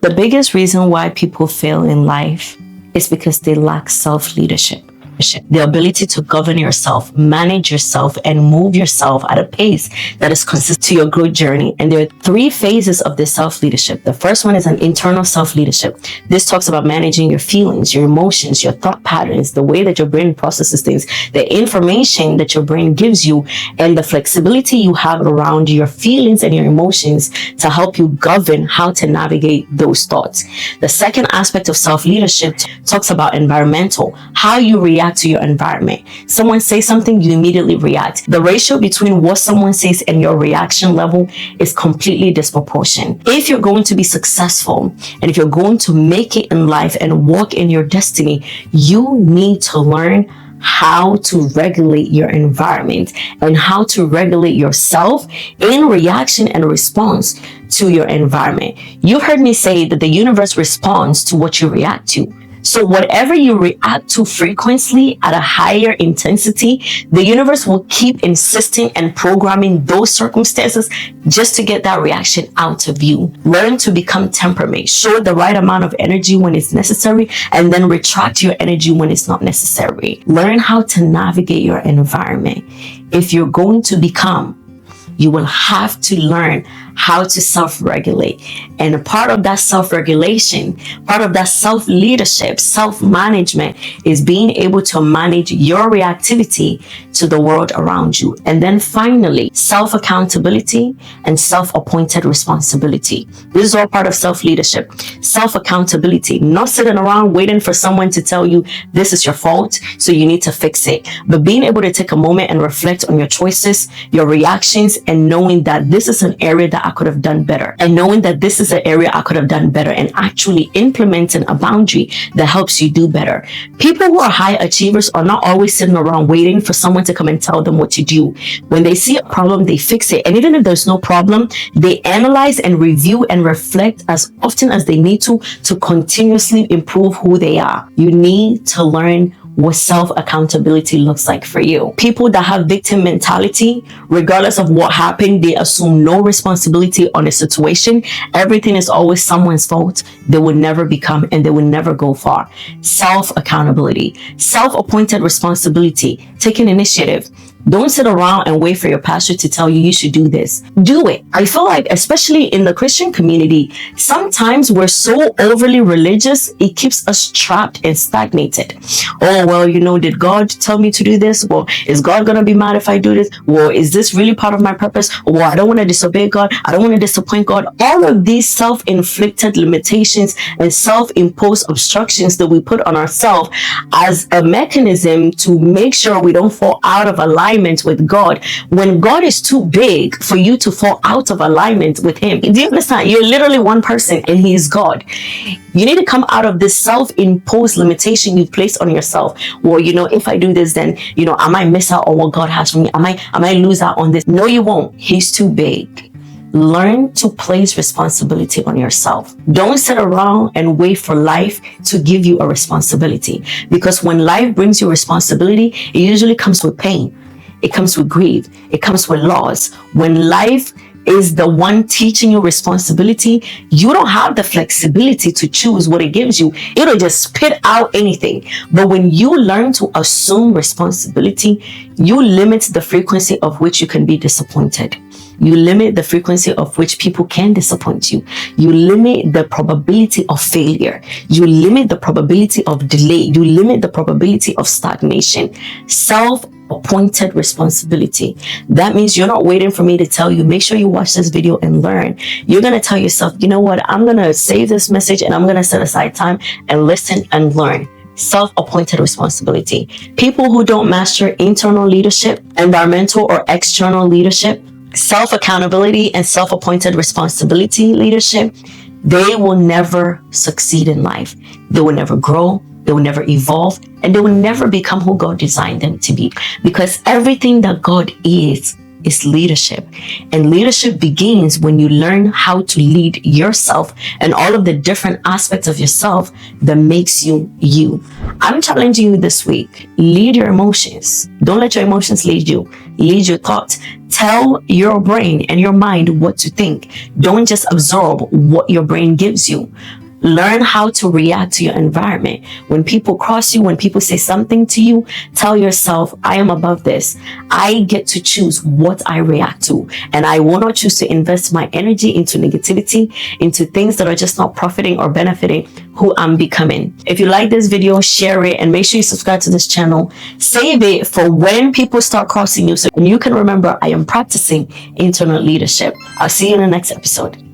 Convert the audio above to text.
The biggest reason why people fail in life is because they lack self-leadership. The ability to govern yourself, manage yourself, and move yourself at a pace that is consistent to your growth journey. And there are 3 phases of this self-leadership. The first one is an internal self-leadership. This talks about managing your feelings, your emotions, your thought patterns, the way that your brain processes things, the information that your brain gives you, and the flexibility you have around your feelings and your emotions to help you govern how to navigate those thoughts. The second aspect of self-leadership talks about environmental, how you react to your environment. Someone says something, you immediately react. The ratio between what someone says and your reaction level is completely disproportionate. If you're going to be successful and if you're going to make it in life and walk in your destiny, you need to learn how to regulate your environment and how to regulate yourself in reaction and response to your environment. You heard me say that the universe responds to what you react to. So whatever you react to frequently at a higher intensity, the universe will keep insisting and programming those circumstances just to get that reaction out of you. Learn to become temperament. Show the right amount of energy when it's necessary and then retract your energy when it's not necessary. Learn how to navigate your environment. If you're going to become, you will have to learn how to self-regulate. And a part of that self-regulation, part of that self-leadership, self-management is being able to manage your reactivity to the world around you. And then finally, self-accountability and self-appointed responsibility. This is all part of self-leadership. Self-accountability, not sitting around waiting for someone to tell you this is your fault, so you need to fix it. But being able to take a moment and reflect on your choices, your reactions, and knowing that this is an area that I could have done better, and knowing that this is an area I could have done better, and actually implementing a boundary that helps you do better. People who are high achievers are not always sitting around waiting for someone to come and tell them what to do. When they see a problem, they fix it. And even if there's no problem, they analyze and review and reflect as often as they need to continuously improve who they are. You need to learn what self-accountability looks like for you. People that have victim mentality, regardless of what happened, they assume no responsibility on a situation. Everything is always someone's fault. They will never become and they will never go far. Self-accountability, self-appointed responsibility, taking initiative. Don't sit around and wait for your pastor to tell you should do this. Do it. I feel like, especially in the Christian community, sometimes we're so overly religious, it keeps us trapped and stagnated. Oh, well, did God tell me to do this? Well, is God going to be mad if I do this? Well, is this really part of my purpose? Well, I don't want to disobey God. I don't want to disappoint God. All of these self-inflicted limitations and self-imposed obstructions that we put on ourselves as a mechanism to make sure we don't fall out of alignment with God, when God is too big for you to fall out of alignment with Him. Do you understand? You're literally one person and He is God. You need to come out of this self-imposed limitation you placed on yourself. Well, if I do this, then, I might miss out on what God has for me. I might lose out on this. No, you won't. He's too big. Learn to place responsibility on yourself. Don't sit around and wait for life to give you a responsibility. Because when life brings you responsibility, it usually comes with pain. It comes with grief. It comes with loss. When life is the one teaching you responsibility, you don't have the flexibility to choose what it gives you. It'll just spit out anything. But when you learn to assume responsibility, you limit the frequency of which you can be disappointed. You limit the frequency of which people can disappoint you. You limit the probability of failure. You limit the probability of delay. You limit the probability of stagnation. Self-appointed responsibility. That means you're not waiting for me to tell you, make sure you watch this video and learn. You're going to tell yourself, you know what, I'm going to save this message and I'm going to set aside time and listen and learn. Self-appointed responsibility. People who don't master internal leadership, environmental or external leadership, self-accountability and self-appointed responsibility leadership, they will never succeed in life. They will never grow. They will never evolve, and they will never become who God designed them to be. Because everything that God is leadership. And leadership begins when you learn how to lead yourself and all of the different aspects of yourself that makes you you. I'm challenging you this week. Lead your emotions. Don't let your emotions lead you. Lead your thoughts. Tell your brain and your mind what to think. Don't just absorb what your brain gives you. Learn how to react to your environment. When people cross you, when people say something to you, tell yourself, I am above this. I get to choose what I react to. And I will not choose to invest my energy into negativity, into things that are just not profiting or benefiting who I'm becoming. If you like this video, share it and make sure you subscribe to this channel. Save it for when people start crossing you so you can remember I am practicing internal leadership. I'll see you in the next episode.